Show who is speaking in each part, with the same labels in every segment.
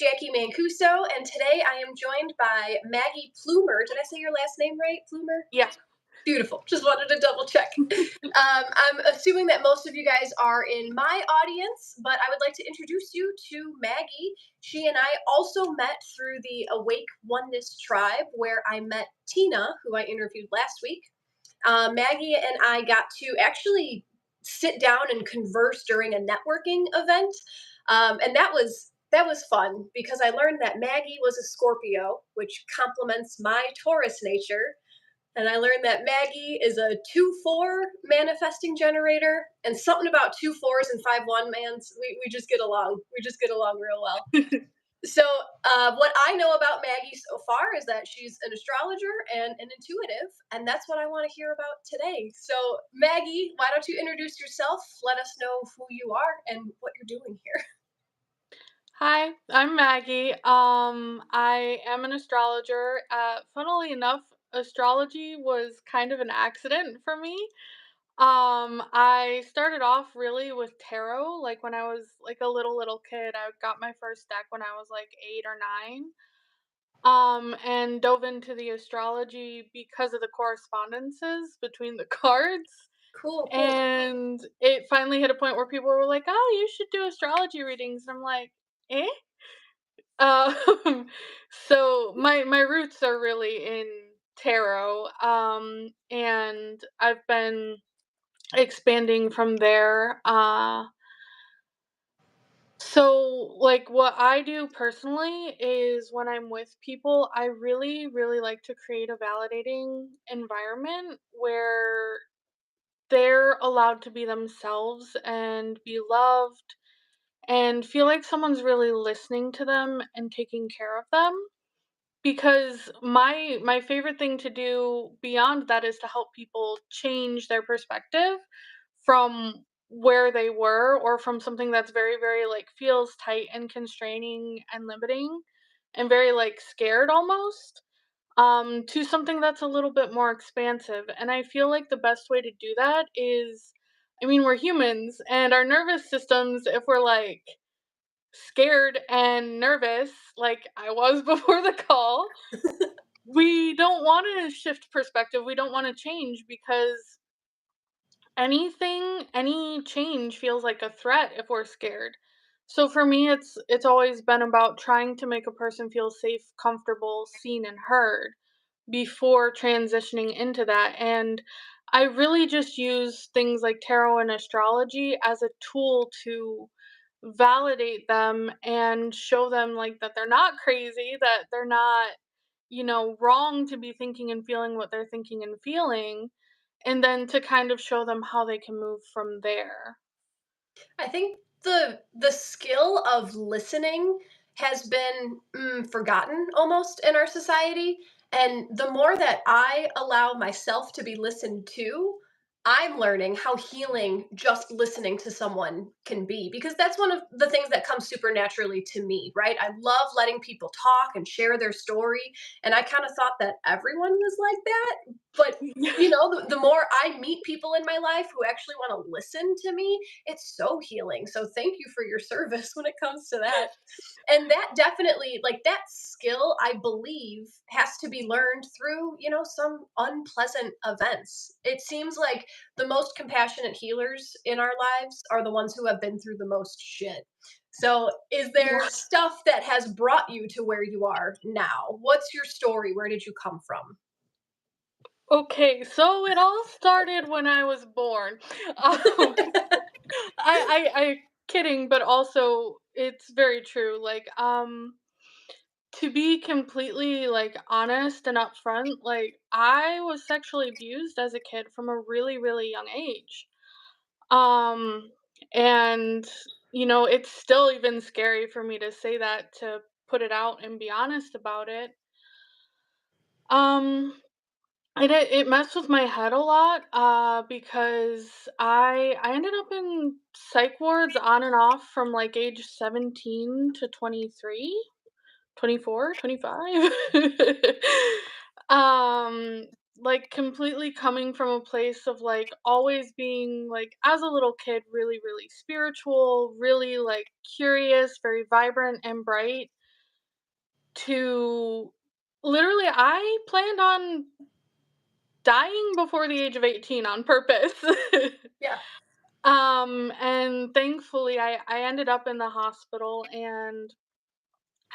Speaker 1: Jackie Mancuso, and today I am joined by Maggy Plumer. Did I say your last name right, Plumer?
Speaker 2: Yeah.
Speaker 1: Beautiful. Just wanted to double check. I'm assuming that most of you guys are in my audience, but I would like to introduce you to Maggy. She and I also met through the Awake Oneness Tribe, where I met Tina, who I interviewed last week. Maggy and I got to actually sit down and converse during a networking event, and that was fun because I learned that Maggy was a Scorpio, which complements my Taurus nature. And I learned that Maggy is a 2-4 manifesting generator, and something about 2 4s and 5-1 mans. We just get along. We just get along real well. So, what I know about Maggy so far is that she's an astrologer and an intuitive, and that's what I want to hear about today. So, Maggy, why don't you introduce yourself? Let us know who you are and what you're doing here.
Speaker 2: Hi, I'm Maggie. I am an astrologer. Funnily enough, astrology was kind of an accident for me. I started off really with tarot, like when I was like a little kid. I got my first deck when I was like 8 or 9. And dove into the astrology because of the correspondences between the cards.
Speaker 1: Cool, cool.
Speaker 2: And it finally hit a point where people were like, "Oh, you should do astrology readings." And I'm like, "Eh?" Um, so my roots are really in tarot, and I've been expanding from there. So like what I do personally is when I'm with people, I really like to create a validating environment where they're allowed to be themselves and be loved and feel like someone's really listening to them and taking care of them, because my favorite thing to do beyond that is to help people change their perspective from where they were, or from something that's very like feels tight and constraining and limiting and very like scared almost, to something that's a little bit more expansive. And I feel like the best way to do that is, I mean, we're humans and our nervous systems, if we're like scared and nervous, like I was before the call, we don't want to shift perspective. We don't want to change because any change feels like a threat if we're scared. So for me, it's always been about trying to make a person feel safe, comfortable, seen and heard before transitioning into that. And I really just use things like tarot and astrology as a tool to validate them and show them like that they're not crazy, that they're not, wrong to be thinking and feeling what they're thinking and feeling, and then to kind of show them how they can move from there.
Speaker 1: I think the skill of listening has been forgotten almost in our society, and the more that I allow myself to be listened to, I'm learning how healing just listening to someone can be, because that's one of the things that comes super naturally to me, right? I love letting people talk and share their story, and I kind of thought that everyone was like that, but the more I meet people in my life who actually want to listen to me, it's so healing. So thank you for your service when it comes to that. And that definitely, like, that skill, I believe, has to be learned through, some unpleasant events. It seems like the most compassionate healers in our lives are the ones who have been through the most shit. So, is there
Speaker 2: Yeah.
Speaker 1: stuff that has brought you to where you are now? What's your story? Where did you come from?
Speaker 2: Okay, so it all started when I was born. Um, I kidding, but also it's very true. Like, to be completely like honest and upfront, like I was sexually abused as a kid from a really young age. Um, and it's still even scary for me to say that, to put it out and be honest about it. Um, it messed with my head a lot, because I ended up in psych wards on and off from like age 17 to 23, 24, 25. um like completely coming from a place of like always being like, as a little kid, really spiritual, really like curious, very vibrant and bright, to literally I planned on dying before the age of 18 on purpose.
Speaker 1: Yeah.
Speaker 2: And thankfully I ended up in the hospital, and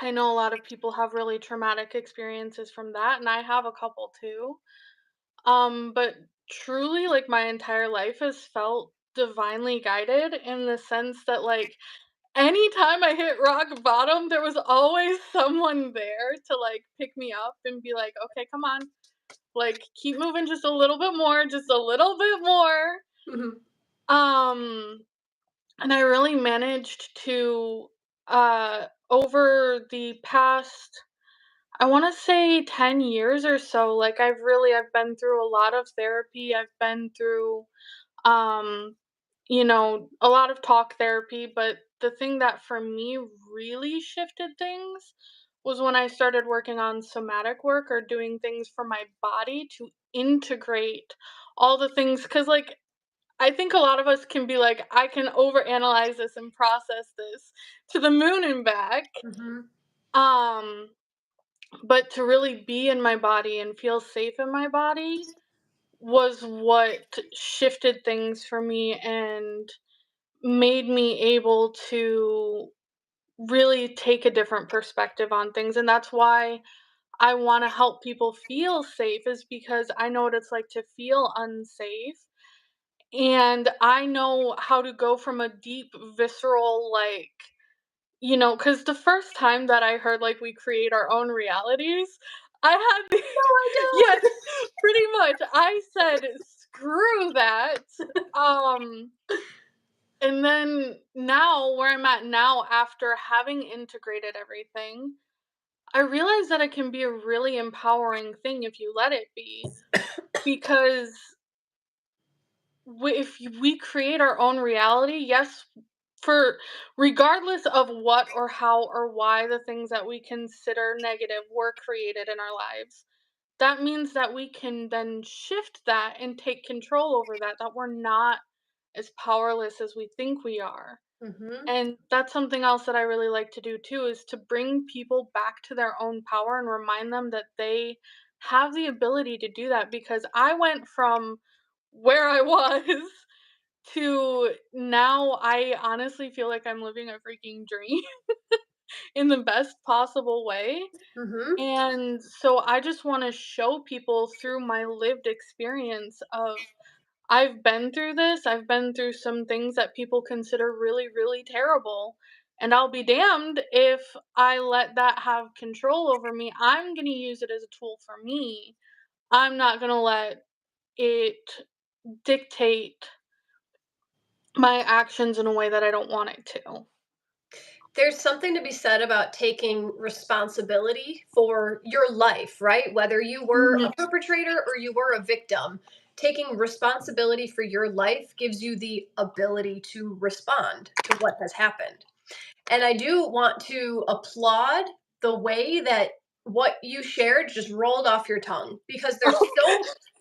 Speaker 2: I know a lot of people have really traumatic experiences from that, and I have a couple too. But truly, like, my entire life has felt divinely guided in the sense that, like, anytime I hit rock bottom, there was always someone there to, like, pick me up and be like, "Okay, come on, like, keep moving just a little bit more, just a little bit more."
Speaker 1: Hmm.
Speaker 2: Um, and I really managed to, over the past, I wanna say 10 years or so, like, I've been through a lot of therapy, I've been through, um, a lot of talk therapy, but the thing that for me really shifted things was when I started working on somatic work or doing things for my body to integrate all the things. Because, like, I think a lot of us can be like, "I can overanalyze this and process this to the moon and back."
Speaker 1: Hmm.
Speaker 2: Um, but to really be in my body and feel safe in my body was what shifted things for me and made me able to really take a different perspective on things. And that's why I want to help people feel safe, is because I know what it's like to feel unsafe. And I know how to go from a deep, visceral, like, because the first time that I heard, like, we create our own realities, I had the
Speaker 1: No, I
Speaker 2: yes,
Speaker 1: don't.
Speaker 2: pretty much. I said, "Screw that." Um, and then now, where I'm at now, after having integrated everything, I realize that it can be a really empowering thing if you let it be, because if we create our own reality, yes, for regardless of what or how or why the things that we consider negative were created in our lives, that means that we can then shift that and take control over that, that we're not as powerless as we think we are.
Speaker 1: Hmm.
Speaker 2: And that's something else that I really like to do too, is to bring people back to their own power and remind them that they have the ability to do that, because I went from where I was to now I honestly feel like I'm living a freaking dream in the best possible way.
Speaker 1: Hmm.
Speaker 2: And so I just want to show people through my lived experience of, I've been through this. I've been through some things that people consider really, really terrible. And I'll be damned if I let that have control over me. I'm going to use it as a tool for me. I'm not going to let it dictate my actions in a way that I don't want it to.
Speaker 1: There's something to be said about taking responsibility for your life, right? Whether you were a
Speaker 2: Mhm.
Speaker 1: perpetrator or you were a victim, taking responsibility for your life gives you the ability to respond to what has happened. And I do want to applaud the way that what you shared just rolled off your tongue, because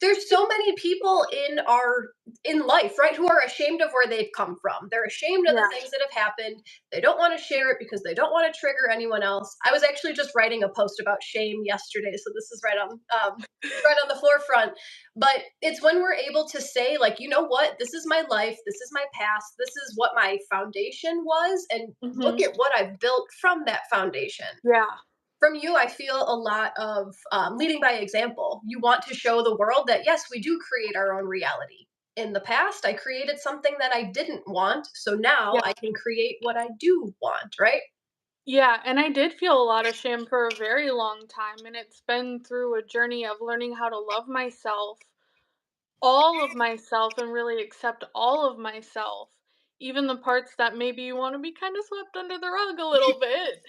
Speaker 1: there's so many people in life, right, who are ashamed of where they've come from. They're ashamed of the
Speaker 2: Yeah.
Speaker 1: things that have happened. They don't want to share it because they don't want to trigger anyone else. I was actually just writing a post about shame yesterday, so this is right on the forefront. But it's when we're able to say, like, you know what, this is my life, this is my past, this is what my foundation was, and look
Speaker 2: Mhm.
Speaker 1: at what I've built from that foundation.
Speaker 2: Yeah.
Speaker 1: From you, I feel a lot of leading by example. You want to show the world that, yes, we do create our own reality. In the past, I created something that I didn't want, so now
Speaker 2: Yeah.
Speaker 1: I can create what I do want, right?
Speaker 2: Yeah, and I did feel a lot of shame for a very long time, and it's been through a journey of learning how to love myself, all of myself, and really accept all of myself, even the parts that maybe you want to be kind of swept under the rug a little bit.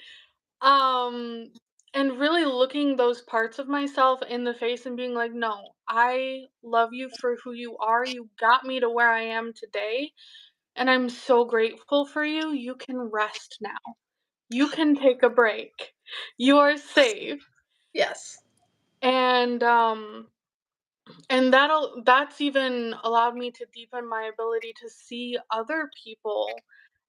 Speaker 2: Um and really looking those parts of myself in the face and being like, "No, I love you for who you are. You got me to where I am today, and I'm so grateful for you. You can rest now. You can take a break. You are safe."
Speaker 1: Yes.
Speaker 2: And that's even allowed me to deepen my ability to see other people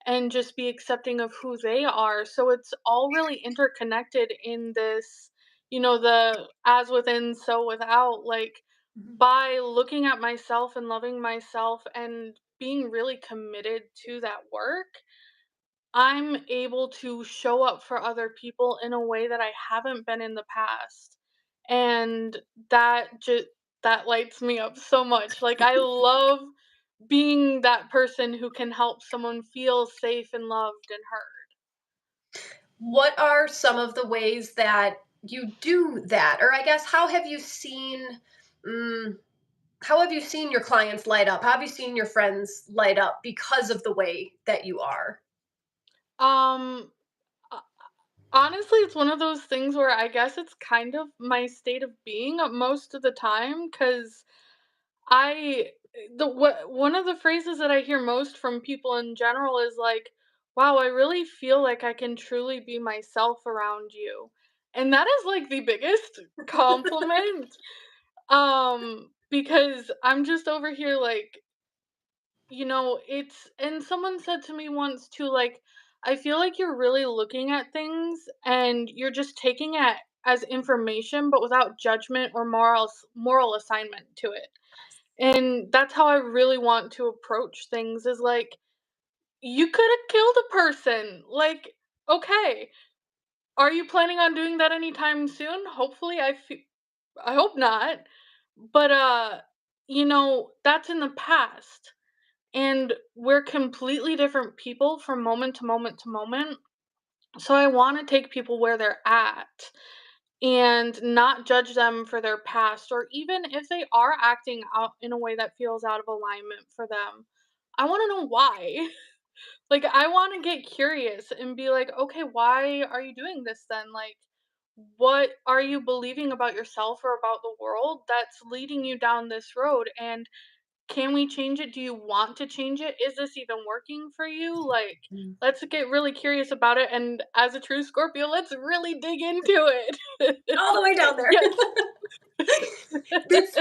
Speaker 2: and just be accepting of who they are. So it's all really interconnected in this, the as within, so without. Like,
Speaker 1: Mhm.
Speaker 2: by looking at myself and loving myself and being really committed to that work, I'm able to show up for other people in a way that I haven't been in the past. And that lights me up so much. Like, I love being that person who can help someone feel safe and loved and heard.
Speaker 1: What are some of the ways that you do that? Or I guess mm, how have you seen your clients light up? How have you seen your friends light up because of the way that you are?
Speaker 2: Um uh, Honestly, it's one of those things where I guess it's kind of my state of being most of the time, cuz I one of the phrases that I hear most from people in general is like, "Wow, I really feel like I can truly be myself around you." And that is like the biggest compliment, because I'm just over here like, it's and someone said to me once too, like, I feel like you're really looking at things and you're just taking it as information but without judgment or moral assignment to it. And that's how I really want to approach things, is like, you could have killed a person. Like, okay, are you planning on doing that anytime soon? Hopefully, I hope not. But that's in the past. And we're completely different people from moment to moment to moment. So I want to take people where they're at and not judge them for their past, or even if they are acting out in a way that feels out of alignment for them. I want to know why. Like, I want to get curious and be like, okay, why are you doing this then? Like, what are you believing about yourself or about the world that's leading you down this road? And can we change it? Do you want to change it? Is this even working for you? Like,
Speaker 1: Mm.
Speaker 2: let's get really curious about it. And as a true Scorpio, let's really dig into it.
Speaker 1: All the way down there.
Speaker 2: Yes.
Speaker 1: That's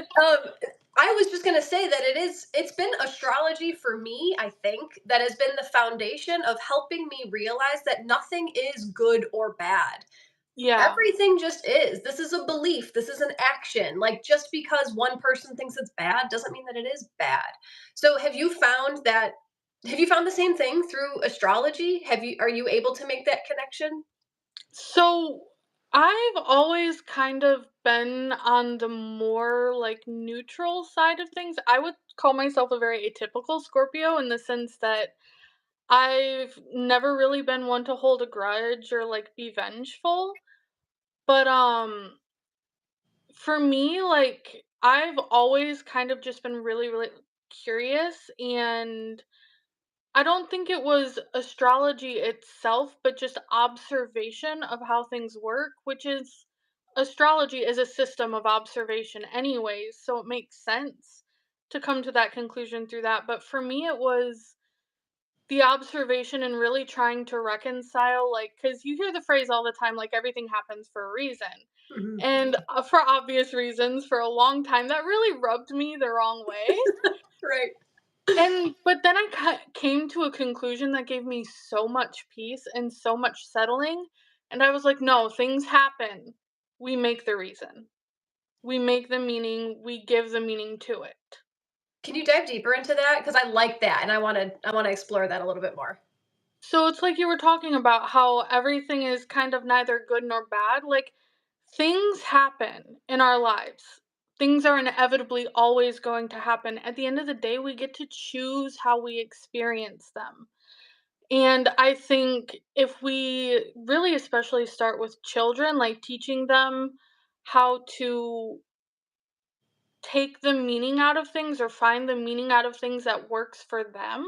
Speaker 1: I was just going to say that it's been astrology for me, I think, that has been the foundation of helping me realize that nothing is good or bad.
Speaker 2: Yeah.
Speaker 1: Everything just is. This is a belief. This is an action. Like, just because one person thinks it's bad doesn't mean that it is bad. So have you found the same thing through astrology? Are you able to make that connection?
Speaker 2: So I've always kind of been on the more like neutral side of things. I would call myself a very atypical Scorpio in the sense that I've never really been one to hold a grudge or like be vengeful. But for me, like, I've always kind of just been really, really curious, and I don't think it was astrology itself, but just observation of how things work, which is astrology is a system of observation anyways, so it makes sense to come to that conclusion through that. But for me, it was the observation and really trying to reconcile, like, because you hear the phrase all the time, like, everything happens for a reason.
Speaker 1: Mhm.
Speaker 2: And for obvious reasons, for a long time, that really rubbed me the wrong way.
Speaker 1: Right.
Speaker 2: But then I came to a conclusion that gave me so much peace and so much settling. And I was like, no, things happen. We make the reason, we make the meaning, we give the meaning to it.
Speaker 1: Can you dive deeper into that? Because I like that, and I want to explore that a little bit more.
Speaker 2: So it's like you were talking about how everything is kind of neither good nor bad. Like, things happen in our lives. Things are inevitably always going to happen. At the end of the day, we get to choose how we experience them. And I think if we really especially start with children, like teaching them how to take the meaning out of things or find the meaning out of things that works for them.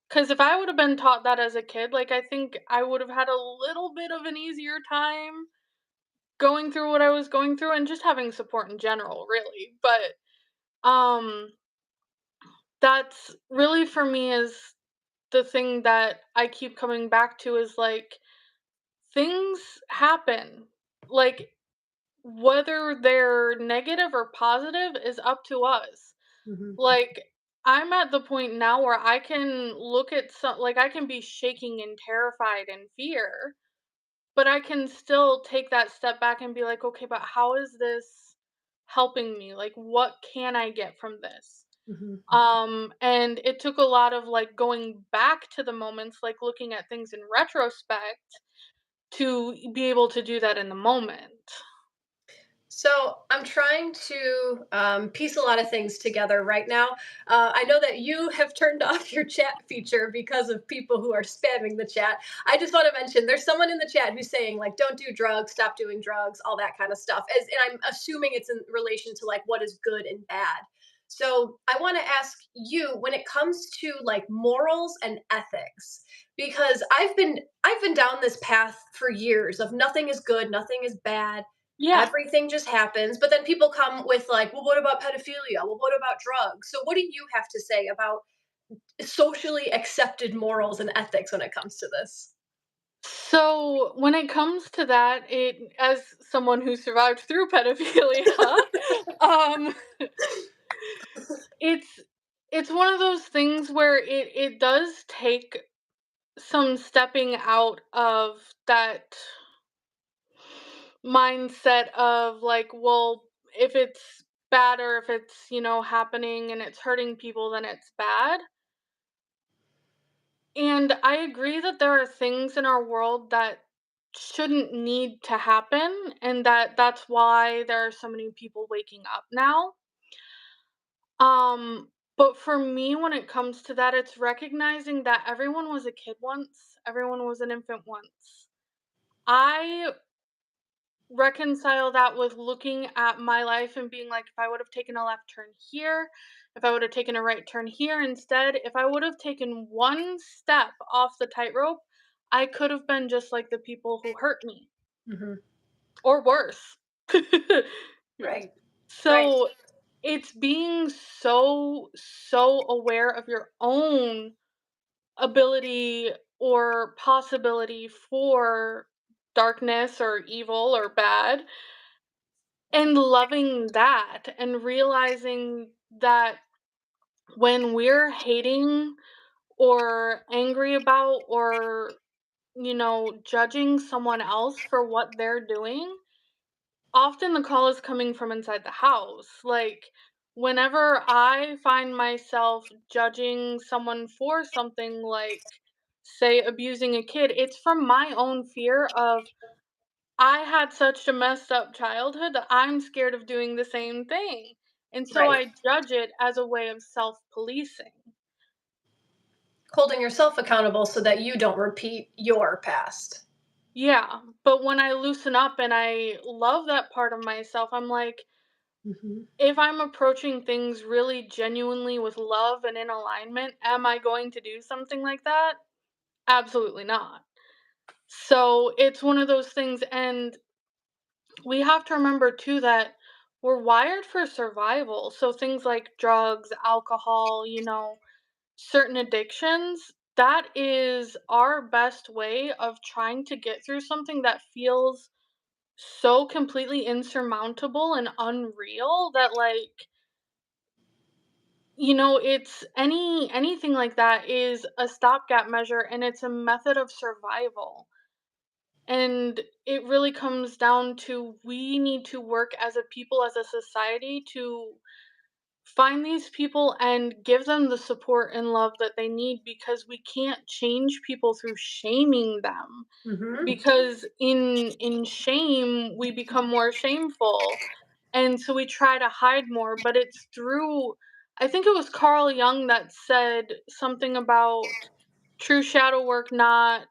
Speaker 2: Because if I would have been taught that as a kid, like, I think I would have had a little bit of an easier time going through what I was going through and just having support in general, really. But um that's really for me is the thing that I keep coming back to, is like, things happen. Like, whether they're negative or positive is up to us.
Speaker 1: Mhm.
Speaker 2: Like, I'm at the point now where I can look at some like, I can be shaking and terrified and fear, but I can still take that step back and be like, "Okay, but how is this helping me? Like, what can I get from this?"
Speaker 1: Mhm.
Speaker 2: And it took a lot of, like, going back to the moments, like, looking at things in retrospect to be able to do that in the moment.
Speaker 1: So I'm trying to piece a lot of things together right now. I know that you have turned off your chat feature because of people who are spamming the chat. I just want to mention there's someone in the chat who's saying like, "Don't do drugs, stop doing drugs," all that kind of stuff. And I'm assuming it's in relation to like what is good and bad. So I want to ask you when it comes to like morals and ethics, because I've been down this path for years of nothing is good, nothing is bad,
Speaker 2: Yeah.
Speaker 1: everything just happens. But then people come with like, well, what about pedophilia? Well, what about drugs? So what do you have to say about socially accepted morals and ethics when it comes to this?
Speaker 2: So, when it comes to that, it as someone who survived through pedophilia, um, it's it's one of those things where it does take some stepping out of that mindset of like, well, if it's bad or if it's, happening and it's hurting people, then it's bad. And I agree that there are things in our world that shouldn't need to happen and that's why there are so many people waking up now. But for me when it comes to that, it's recognizing that everyone was a kid once, everyone was an infant once. I reconcile that with looking at my life and being like, if I would have taken a left turn here, if I would have taken a right turn here instead, if I would have taken one step off the tightrope, I could have been just like the people who hurt me
Speaker 1: Hmm.
Speaker 2: or worse.
Speaker 1: Right. Right.
Speaker 2: So it's being so aware of your own ability or possibility for darkness or evil or bad, and loving that and realizing that when we're hating or angry about or, judging someone else for what they're doing, often the call is coming from inside the house. Like, whenever I find myself judging someone for something like, say, abusing a kid, it's from my own fear of I had such a messed up childhood that I'm scared of doing the same thing. And so
Speaker 1: Right.
Speaker 2: I judge it as a way of self-policing.
Speaker 1: Holding yourself accountable so that you don't repeat your past.
Speaker 2: Yeah, but when I loosen up and I love that part of myself, I'm like,
Speaker 1: Hmm.
Speaker 2: if I'm approaching things really genuinely with love and in alignment, am I going to do something like that? Absolutely not. So it's one of those things, and we have to remember too that we're wired for survival. So things like drugs, alcohol, certain addictions, that is our best way of trying to get through something that feels so completely insurmountable and unreal that like, it's anything like that is a stopgap measure and it's a method of survival. And it really comes down to we need to work as a people, as a society, to find these people and give them the support and love that they need because we can't change people through shaming them.
Speaker 1: Hmm.
Speaker 2: Because in shame, we become more shameful. And so we try to hide more, but it's through I think it was Carl Jung that said something about true shadow work not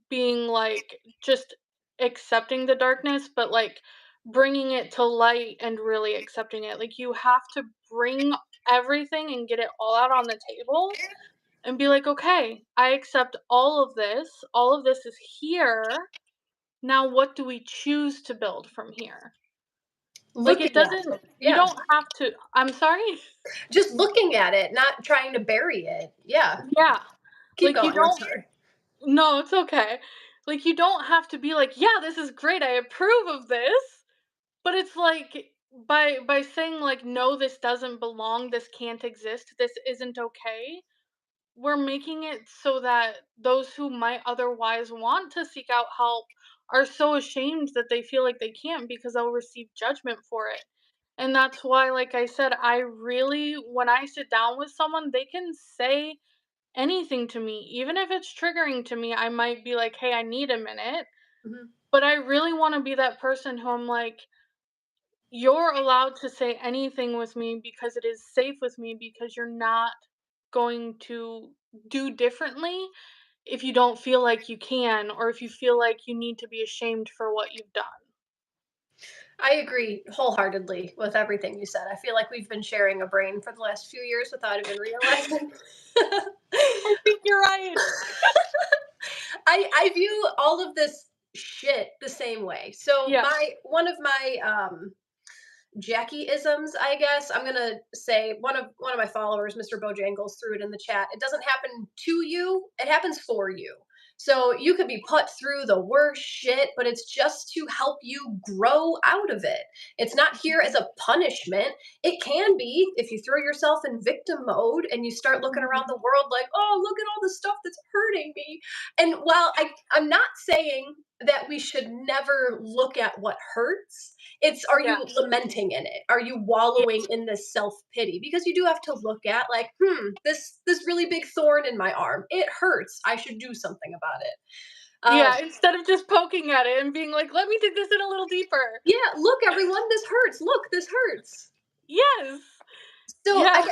Speaker 2: being like just accepting the darkness, but like bringing it to light and really accepting it. Like you have to bring everything and get it all out on the table and be like, okay, I accept all of this. All of this is here. Now, what do we choose to build from here? Like, it
Speaker 1: Looking at
Speaker 2: doesn't,
Speaker 1: it.
Speaker 2: you
Speaker 1: Yeah.
Speaker 2: don't have to, I'm sorry?
Speaker 1: Just looking at it, not trying to bury it. Yeah.
Speaker 2: Yeah.
Speaker 1: Keep
Speaker 2: Like, you
Speaker 1: going. I'm
Speaker 2: don't,
Speaker 1: sorry.
Speaker 2: no, it's okay. Like, you don't have to be like, yeah, this is great. I approve of this. But it's like by saying like, no, this doesn't belong, this can't exist, this isn't okay, we're making it so that those who might otherwise want to seek out help are so ashamed that they feel like they can't because they'll receive judgment for it. And that's why, like I said, I really, when I sit down with someone, they can say anything to me. Even if it's triggering to me, I might be like, hey, I need a minute.
Speaker 1: Mhm.
Speaker 2: But I really want to be that person who I'm like, you're allowed to say anything with me because it is safe with me because you're not going to do differently if you don't feel like you can or if you feel like you need to be ashamed for what you've done.
Speaker 1: I agree wholeheartedly with everything you said. I feel like we've been sharing a brain for the last few years without even realizing.
Speaker 2: I think you're right.
Speaker 1: I view all of this shit the same way. So
Speaker 2: Yeah.
Speaker 1: my one of my Jackie isms, I guess. I'm gonna say one of my followers, Mr. Bojangles, threw it in the chat. It doesn't happen to you; it happens for you. So you could be put through the worst shit, but it's just to help you grow out of it. It's not here as
Speaker 2: Mhm.
Speaker 1: a punishment. It can be if you throw yourself in victim mode and you start looking around
Speaker 2: Mhm.
Speaker 1: the world like, oh, look at all the stuff that's hurting me. And while I'm not saying that we should never look at what hurts, it's, are
Speaker 2: Yeah.
Speaker 1: you lamenting in it? Are you
Speaker 2: Yeah.
Speaker 1: wallowing in this self-pity? Because you do have to look at like, this really big thorn in my arm. It hurts. I should do something about it. Um,
Speaker 2: Yeah, instead of just poking at it and being like, "Let me dig this in a little deeper."
Speaker 1: yeah, look everyone, this hurts. Look, this hurts.
Speaker 2: Yes.
Speaker 1: So
Speaker 2: Yeah.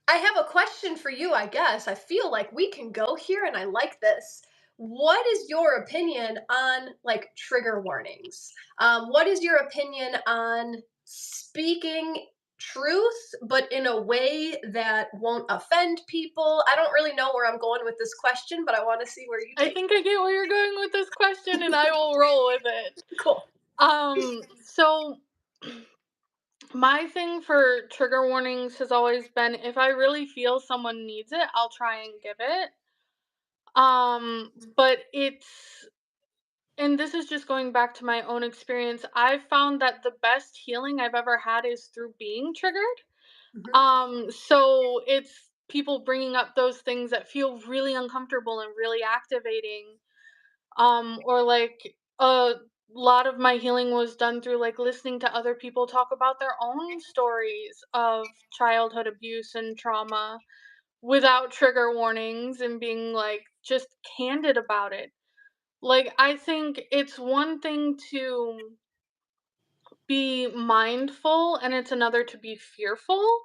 Speaker 1: I have a question for you, I guess. I feel like we can go here and I like this. What is your opinion on like trigger warnings? What is your opinion on speaking truth, but in a way that won't offend people? I don't really know where I'm going with this question, but I want to see where you
Speaker 2: I
Speaker 1: take
Speaker 2: think I get where you're going with this question and I will roll with it.
Speaker 1: it. Cool.
Speaker 2: So my thing for trigger warnings has always been if I really feel someone needs it, I'll try and give it. But it's and this is just going back to my own experience. I've found that the best healing I've ever had is through being triggered.
Speaker 1: Hmm.
Speaker 2: So it's people bringing up those things that feel really uncomfortable and really activating. Or like a lot of my healing was done through like listening to other people talk about their own stories of childhood abuse and trauma without trigger warnings and being like just candid about it. Like I think it's one thing to be mindful and it's another to be fearful.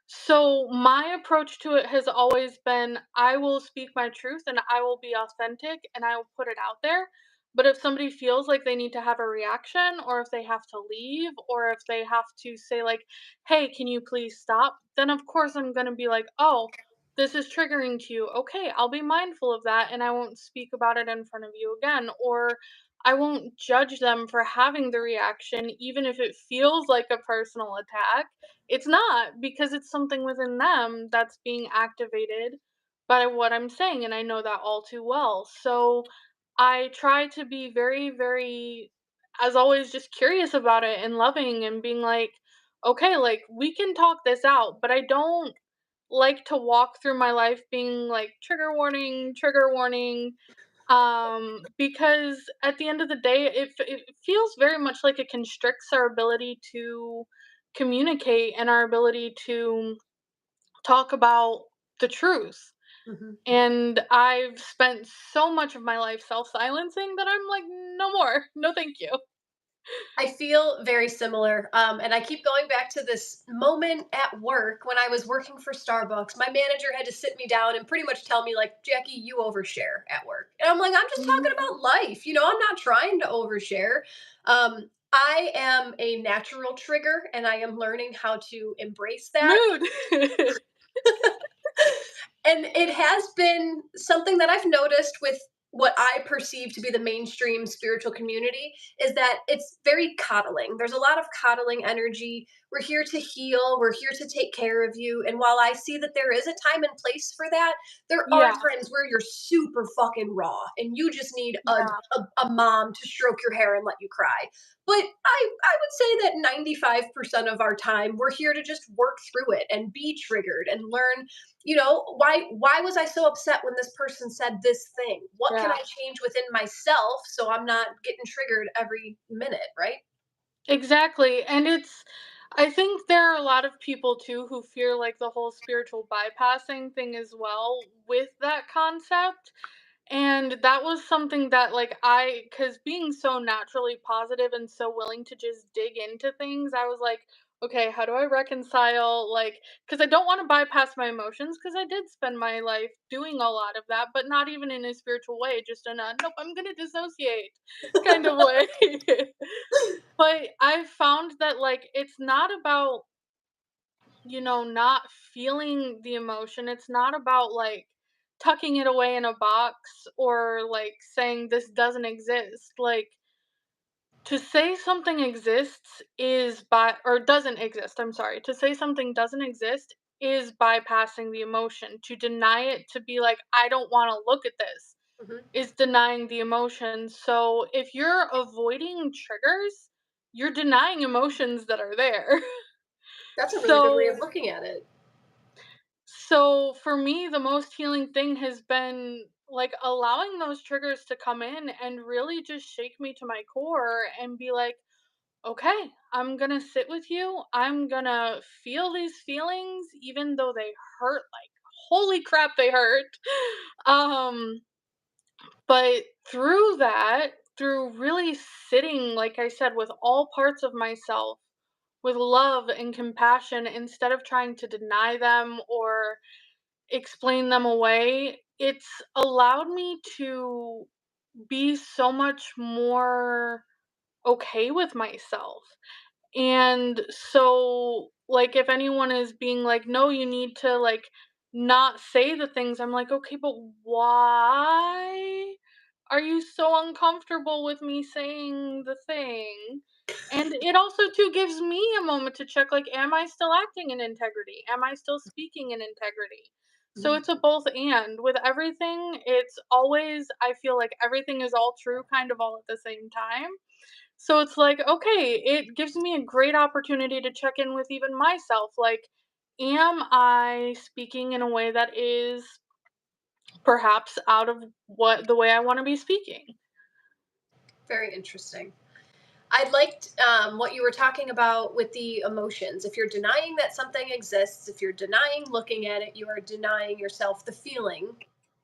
Speaker 2: So my approach to it has always been I will speak my truth and I will be authentic and I will put it out there. But if somebody feels like they need to have a reaction or if they have to leave or if they have to say like, "Hey, can you please stop?" then of course I'm going to be like, "Oh, this is triggering to you. Okay, I'll be mindful of that and I won't speak about it in front of you again." Or I won't judge them for having the reaction even if it feels like a personal attack. It's not, because it's something within them that's being activated by what I'm saying, and I know that all too well. So I try to be very, very, as always, just curious about it and loving and being like, okay, like we can talk this out, but I don't like to walk through my life being like trigger warning, because at the end of the day, it feels very much like it constricts our ability to communicate and our ability to talk about the truth.
Speaker 1: Hmm.
Speaker 2: And I've spent so much of my life self silencing that I'm like, no more. No, thank you.
Speaker 1: I feel very similar. And I keep going back to this moment at work when I was working for Starbucks. My manager had to sit me down and pretty much tell me, like, Jackie, you overshare at work. And I'm like, I'm just talking
Speaker 2: Mhm.
Speaker 1: about life. I'm not trying to overshare. I am a natural trigger and I am learning how to embrace that.
Speaker 2: Mood.
Speaker 1: And it has been something that I've noticed with what I perceive to be the mainstream spiritual community is that it's very coddling. There's a lot of coddling energy. We're here to heal, we're here to take care of you. And while I see that there is a time and place for that, there are
Speaker 2: Yeah,
Speaker 1: times where you're super fucking raw and you just need
Speaker 2: yeah,
Speaker 1: a mom to stroke your hair and let you cry. But I would say that 95% of our time we're here to just work through it and be triggered and learn, why was I so upset when this person said this thing? What can
Speaker 2: yeah.
Speaker 1: I change within myself so I'm not getting triggered every minute, right?
Speaker 2: Exactly. And I think there are a lot of people too who fear like the whole spiritual bypassing thing as well with that concept. And that was something that like cuz being so naturally positive and so willing to just dig into things, I was like, okay, how do I reconcile like cuz I don't want to bypass my emotions cuz I did spend my life doing a lot of that, but not even in a spiritual way, just in a nope, I'm going to dissociate kind of way. But I found that like it's not about, not feeling the emotion. It's not about like tucking it away in a box or like saying this doesn't exist. Like to say something exists is by or doesn't exist. I'm sorry. To say something doesn't exist is bypassing the emotion. To deny it, to be like I don't want to look at this,
Speaker 1: Mhm.
Speaker 2: is denying the emotion. So if you're avoiding triggers, you're denying emotions that are there.
Speaker 1: That's a really good way of
Speaker 2: So
Speaker 1: looking at it.
Speaker 2: so for me, the most healing thing has been like allowing those triggers to come in and really just shake me to my core and be like, okay, I'm gonna sit with you. I'm gonna feel these feelings, even though they hurt like holy crap, they hurt. Um, but through that, through really sitting, like I said, with all parts of myself, with love and compassion, instead of trying to deny them or explain them away, it's allowed me to be so much more okay with myself. And so, like, if anyone is being like, no, you need to, like, not say the things, I'm like, okay, but why are you so uncomfortable with me saying the thing? And it also, too, gives me a moment to check, like, am I still acting in integrity? Am I still speaking in integrity? So
Speaker 1: Mhm.
Speaker 2: it's a both and. With everything, it's always, I feel like everything is all true kind of all at the same time. So it's like, okay, it gives me a great opportunity to check in with even myself. Like, am I speaking in a way that is perhaps out of what the way I want to be speaking?
Speaker 1: Very interesting. I liked what you were talking about with the emotions. If you're denying that something exists, if you're denying looking at it, you are denying yourself the feeling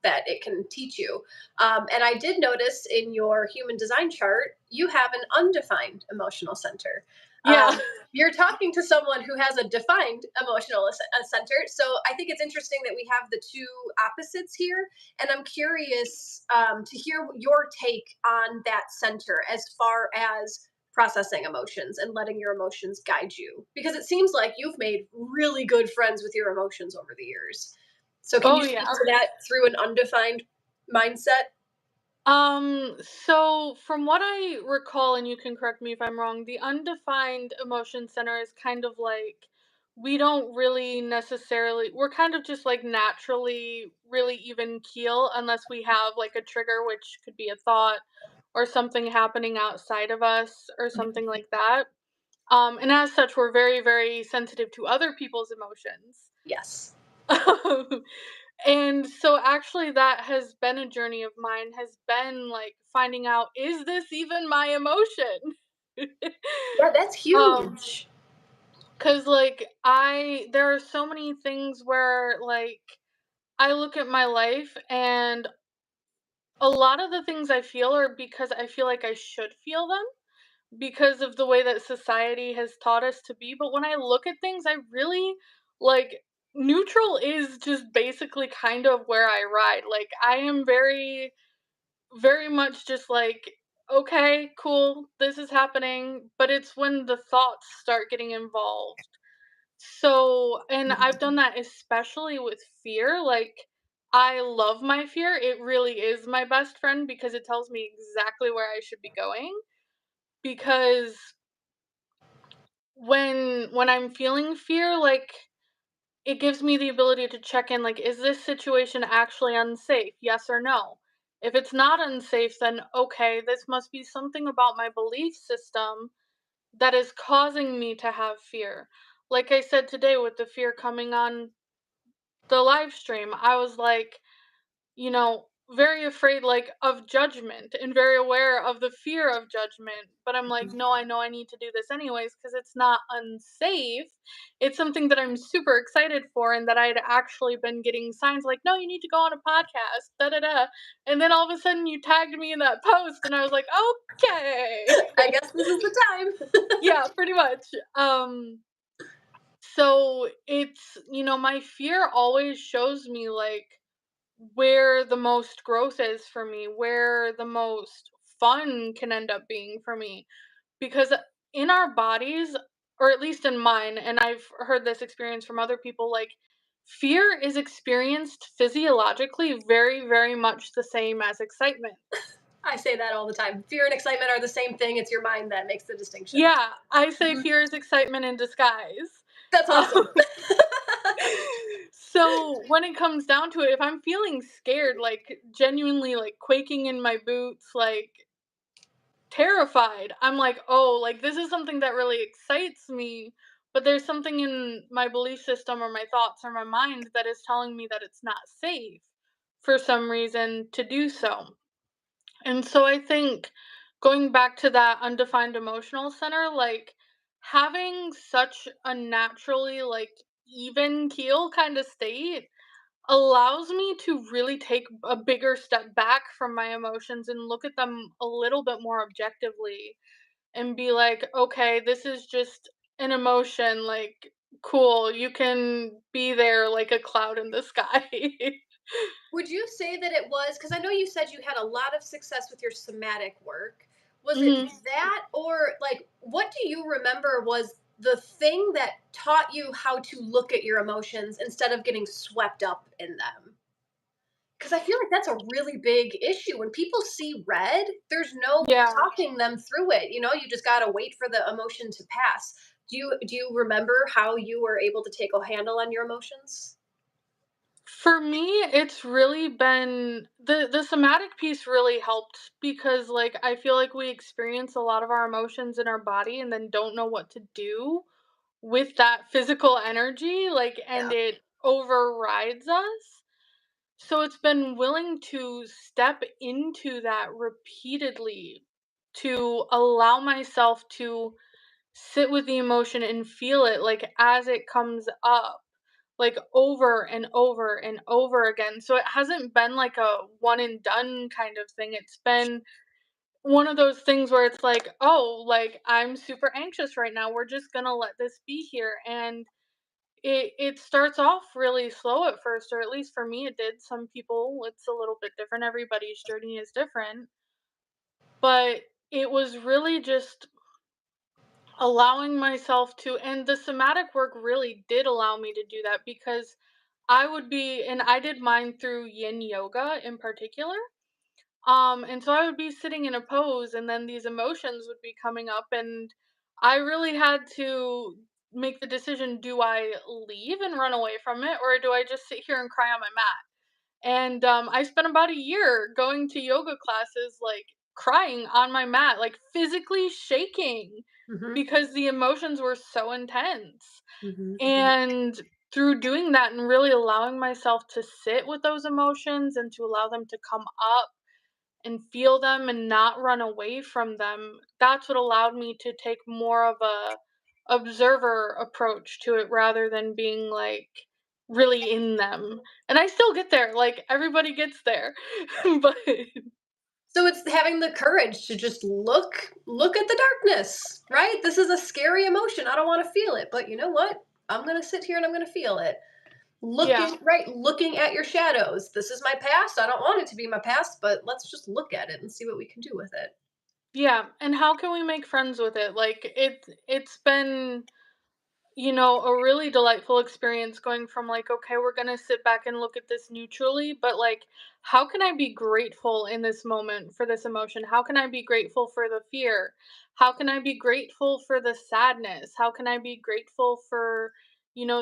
Speaker 1: that it can teach you. And I did notice in your human design chart, you have an undefined emotional center.
Speaker 2: Yeah.
Speaker 1: You're talking to someone who has a defined emotional center. So I think it's interesting that we have the two opposites here. And I'm curious to hear your take on that center as far as processing emotions and letting your emotions guide you, because it seems like you've made really good friends with your emotions over the years. So can
Speaker 2: Oh
Speaker 1: you
Speaker 2: yeah.
Speaker 1: speak to that through an undefined mindset?
Speaker 2: So from what I recall, and you can correct me if I'm wrong, the undefined emotion center is kind of like we don't really necessarily, we're kind of just like naturally really even keel unless we have like a trigger, which could be a thought or something happening outside of us or something like that. And as such, we're very, very sensitive to other people's emotions.
Speaker 1: Yes.
Speaker 2: And so actually that has been a journey of mine, has been like finding out, is this even my emotion?
Speaker 1: Yeah, that's
Speaker 2: um
Speaker 1: huge.
Speaker 2: cuz like there are so many things where like I look at my life and a lot of the things I feel are because I feel like I should feel them because of the way that society has taught us to be. But when I look at things, I really like neutral is just basically kind of where I ride. Like I am very, very much just like, okay, cool, this is happening. But it's when the thoughts start getting involved. So, and I've done that especially with fear. Like, I love my fear. It really is my best friend because it tells me exactly where I should be going. Because when I'm feeling fear, like, it gives me the ability to check in, like, is this situation actually unsafe? Yes or no? If it's not unsafe, then okay, this must be something about my belief system that is causing me to have fear. Like I said today with the fear coming on the live stream, I was like, very afraid, like, of judgment and very aware of the fear of judgment. But I'm like, no, I know I need to do this anyways because it's not unsafe. It's something that I'm super excited for and that I'd actually been getting signs like, no, you need to go on a podcast, da da da. And then all of a sudden you tagged me in that post and I was like, okay.
Speaker 1: I guess this is the time.
Speaker 2: Yeah, pretty much. So it's, my fear always shows me like where the most growth is for me, where the most fun can end up being for me. Because in our bodies, or at least in mine, and I've heard this experience from other people, like, fear is experienced physiologically very, very much the same as excitement.
Speaker 1: I say that all the time. Fear and excitement are the same thing. It's your mind that makes the distinction.
Speaker 2: Yeah, I say
Speaker 1: Mhm.
Speaker 2: fear is excitement in disguise.
Speaker 1: That's
Speaker 2: Um,
Speaker 1: awesome.
Speaker 2: so when it comes down to it, if I'm feeling scared, like genuinely like quaking in my boots, like terrified. I'm like, "Oh, like, this is something that really excites me, but there's something in my belief system or my thoughts or my mind that is telling me that it's not safe for some reason to do so." And so I think going back to that undefined emotional center, like, having such a naturally, like, even keel kinda state allows me to really take a bigger step back from my emotions and look at them a little bit more objectively and be like, okay, this is just an emotion. Like, cool, you can be there like a cloud in the sky.
Speaker 1: Would you say that it was because I know you said you had a lot of success with your somatic work. Was it
Speaker 2: Hmm.
Speaker 1: that, or like, what do you remember was the thing that taught you how to look at your emotions instead of getting swept up in them? Because I feel like that's a really big issue. When people see red, there's no
Speaker 2: Yeah.
Speaker 1: talking them through it. You just gotta wait for the emotion to pass. Do you remember how you were able to take a handle on your emotions?
Speaker 2: For me, it's really been the somatic piece really helped because like I feel like we experience a lot of our emotions in our body and then don't know what to do with that physical energy, like, and
Speaker 1: Yeah.
Speaker 2: it overrides us. So it's been willing to step into that repeatedly to allow myself to sit with the emotion and feel it like as it comes up, like over and over and over again. So it hasn't been like a one and done kind of thing. It's been one of those things where it's like, oh, like, I'm super anxious right now. We're just going to let this be here. And it starts off really slow at first, or at least for me it did. Some people, it's a little bit different. Everybody's journey is different. But it was really just allowing myself to, and the somatic work really did allow me to do that because I would be, and I did mine through yin yoga in particular. And so I would be sitting in a pose and then these emotions would be coming up and I really had to make the decision, do I leave and run away from it or do I just sit here and cry on my mat? And I spent about a year going to yoga classes, like crying on my mat, like physically shaking
Speaker 1: Mhm.
Speaker 2: because the emotions were so intense.
Speaker 1: Mhm. Mhm.
Speaker 2: And through doing that and really allowing myself to sit with those emotions and to allow them to come up and feel them and not run away from them, that's what allowed me to take more of a observer approach to it rather than being like really in them. And I still get there, like everybody gets there. But
Speaker 1: So it's having the courage to just look at the darkness, right? This is a scary emotion. I don't want to feel it, but you know what? I'm going to sit here and I'm going to feel it.
Speaker 2: yeah.
Speaker 1: Looking at your shadows. This is my past. I don't want it to be my past, but let's just look at it and see what we can do with it.
Speaker 2: Yeah, and how can we make friends with it? Like it's been a really delightful experience going from like, okay, we're going to sit back and look at this neutrally, but like, how can I be grateful in this moment for this emotion? How can I be grateful for the fear? How can I be grateful for the sadness? How can I be grateful for,